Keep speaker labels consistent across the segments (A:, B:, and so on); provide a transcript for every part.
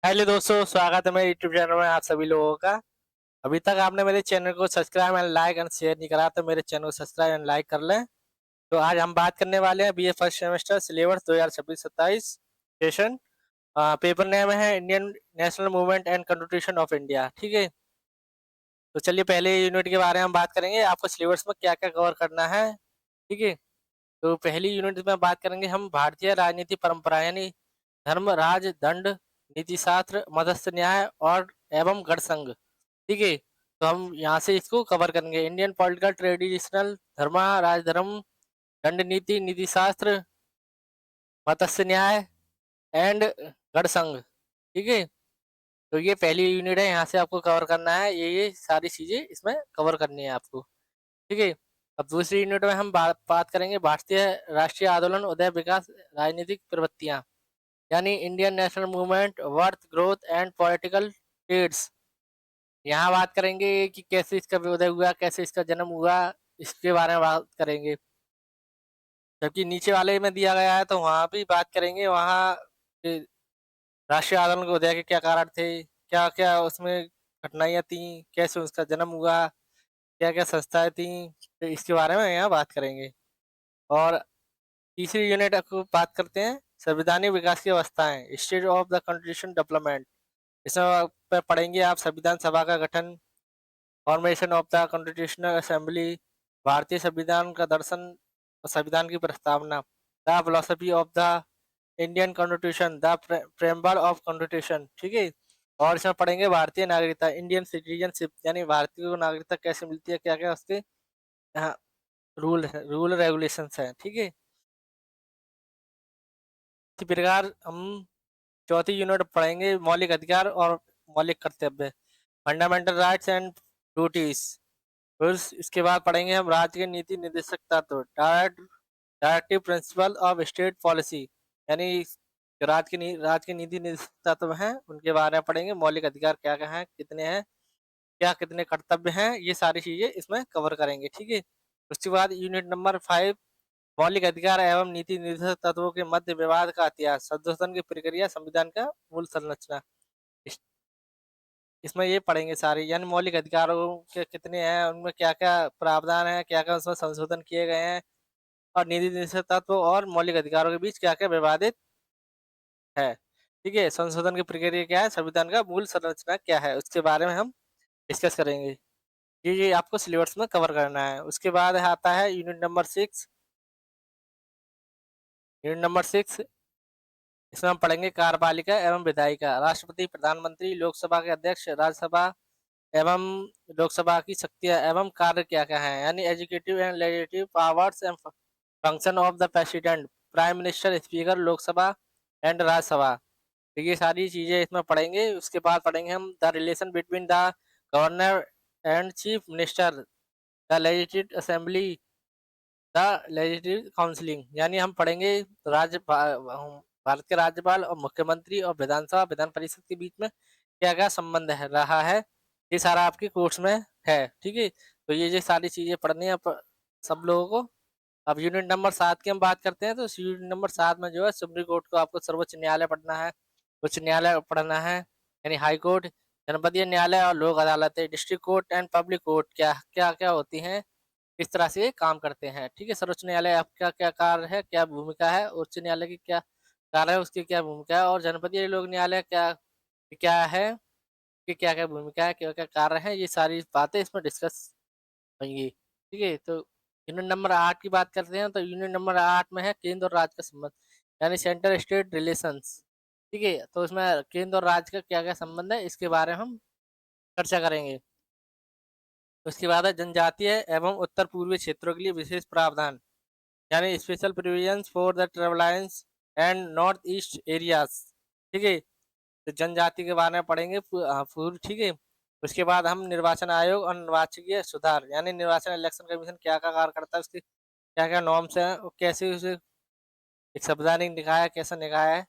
A: Hello दोस्तों, स्वागत है मेरे यूट्यूब चैनल में आप सभी लोगों का। अभी तक आपने मेरे चैनल को subscribe and like and share नहीं करा तो मेरे चैनल को सब्सक्राइब एंड लाइक कर लें। तो आज हम बात करने वाले हैं BA first semester syllabus 2026-27 session. Paper name है Indian national movement and constitution of India. ठीक है, तो चलिए पहले यूनिट के बारे में हम बात करेंगे, आपको सिलेबस में क्या क्या कवर करना है। ठीक है, तो पहली यूनिट में बात करेंगे हम भारतीय राजनीति परंपरा यानी धर्म, राज, दंड, नीति शास्त्र, मध्यस्थ न्याय और एवं गण संघ। ठीक है, तो हम यहाँ से इसको कवर करेंगे। इंडियन पॉलिटिकल ट्रेडिशनल, धर्म, राजधर्म, दंड नीति, नीति शास्त्र, मत्स्य न्याय एंड गण संघ। ठीक है, तो ये पहली यूनिट है, यहाँ से आपको कवर करना है, ये सारी चीजें इसमें कवर करनी है आपको। ठीक है, अब दूसरी यूनिट में हम बात करेंगे भारतीय राष्ट्रीय आंदोलन, उदय, विकास, राजनीतिक प्रवृत्तियां यानी Indian national movement, birth, growth and political trends. यहाँ बात करेंगे कि कैसे इसका उदय हुआ, कैसे इसका जन्म हुआ, इसके बारे में बात करेंगे। जबकि नीचे वाले में दिया गया है तो वहाँ भी बात करेंगे, वहाँ के राष्ट्रीय आंदोलन के उदय के क्या कारण थे, क्या क्या उसमें कठिनाइयाँ थी, कैसे उसका जन्म हुआ, क्या क्या संस्थाएं थी, तो इसके बारे में यहाँ बात करेंगे। और तीसरी यूनिट को बात करते हैं संवैधानिक विकास की अवस्थाएं, stage of the constitution development. इसमें पढ़ेंगे आप संविधान सभा का गठन, formation of the constitutional assembly, भारतीय संविधान का दर्शन और संविधान की प्रस्तावना, the philosophy of the Indian constitution, the preamble of constitution. ठीक है, और इसमें पढ़ेंगे भारतीय नागरिकता, इंडियन सिटीजनशिप यानी भारतीय को नागरिकता कैसे मिलती है, क्या क्या उसके यहाँ रूल रेगुलेशंस हैं। ठीक है, इसी प्रकार हम चौथी यूनिट पढ़ेंगे मौलिक अधिकार और मौलिक कर्तव्य, फंडामेंटल राइट्स एंड ड्यूटीज। फिर इसके बाद पढ़ेंगे हम राज्य के नीति निर्देशक तत्व, directive principle of state policy यानी जो राज्य के नीति निर्देशक तत्व हैं उनके बारे में पढ़ेंगे। मौलिक अधिकार क्या क्या हैं, कितने हैं, क्या कितने कर्तव्य हैं, ये सारी चीजें इसमें कवर करेंगे। ठीक है, उसके बाद यूनिट नंबर 5 मौलिक अधिकार एवं नीति निर्देशक तत्वों के मध्य विवाद का इतिहास, संशोधन की प्रक्रिया, संविधान का मूल संरचना। इस, इसमें ये पढ़ेंगे सारे, यानी मौलिक अधिकारों के कितने हैं, उनमें क्या क्या प्रावधान है, क्या क्या उसमें संशोधन किए गए हैं, और नीति निर्देशक तत्व और मौलिक अधिकारों के बीच क्या क्या विवादित है। ठीक है, संशोधन की प्रक्रिया क्या है, संविधान का मूल संरचना क्या है, उसके बारे में हम डिस्कस करेंगे। ये आपको सिलेबस में कवर करना है। उसके बाद आता है यूनिट नंबर 6। इसमें हम पढ़ेंगे कार्यपालिका एवं विधायिका, राष्ट्रपति, प्रधानमंत्री, लोकसभा के अध्यक्ष, राज्यसभा एवं लोकसभा की शक्तियां एवं कार्य क्या क्या है, यानी educative and legislative powers and function of the president, prime minister, speaker, Lok Sabha and Rajya Sabha. तो ये सारी चीजें इसमें पढ़ेंगे। उसके बाद पढ़ेंगे हम the relation between the governor and chief minister, the legislative assembly, the legislative counselling, यानी हम पढ़ेंगे भारत के राज्यपाल और मुख्यमंत्री और विधानसभा विधान परिषद के बीच में क्या क्या संबंध है रहा है, ये सारा आपके कोर्स में है। ठीक है, तो ये सारी चीजें पढ़नी है सब लोगों को। अब यूनिट नंबर 7 की हम बात करते हैं, तो इस यूनिट नंबर 7 में जो है सुप्रीम कोर्ट को आपको सर्वोच्च न्यायालय पढ़ना है, उच्च न्यायालय पढ़ना है यानी हाई कोर्ट, जनपदीय न्यायालय और लोक अदालतें, district court and public court क्या क्या क्या होती हैं, किस तरह से ये काम करते हैं। ठीक है, सर्वोच्च न्यायालय आपका क्या कार्य है, क्या भूमिका है, उच्च न्यायालय की क्या कार्य है, उसकी क्या भूमिका है, और जनपदीय लोक न्यायालय क्या क्या है, कि क्या क्या भूमिका है, क्या क्या कार्य है, ये सारी बातें इसमें डिस्कस होंगी। ठीक है, तो यूनिट नंबर 8 की बात करते हैं, तो यूनिट नंबर 8 में है केंद्र और राज्य का संबंध यानी सेंटर स्टेट रिलेशंस। ठीक है, तो इसमें केंद्र और राज्य का क्या क्या संबंध है, इसके बारे में हम चर्चा करेंगे। उसके बाद है जनजातीय एवं उत्तर पूर्वी क्षेत्रों के लिए विशेष प्रावधान यानी special provisions for the tribals and north east areas. ठीक है, तो जनजाति के बारे में पढ़ेंगे पूर्व। ठीक है, उसके बाद हम निर्वाचन आयोग और निर्वाचकीय सुधार यानी निर्वाचन इलेक्शन कमीशन क्या क्या कार्य करता है, उसके क्या क्या नॉर्म्स हैं और कैसे उसे एक संवैधानिक निकाय है, कैसा निकाय है।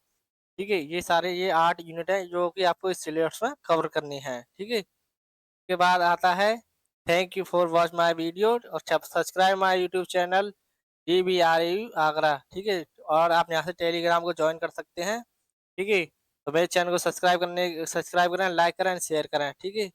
A: ठीक है, ये सारे ये 8 यूनिट है जो कि आपको इस सिलेबस में कवर करनी है। ठीक है, उसके बाद आता है thank you for watch my video और subscribe my YouTube channel DBRU Agra. ठीक है, और आप यहाँ से टेलीग्राम को ज्वाइन कर सकते हैं। ठीक है, तो मेरे चैनल को सब्सक्राइब करें, लाइक करें, शेयर करें, ठीक है?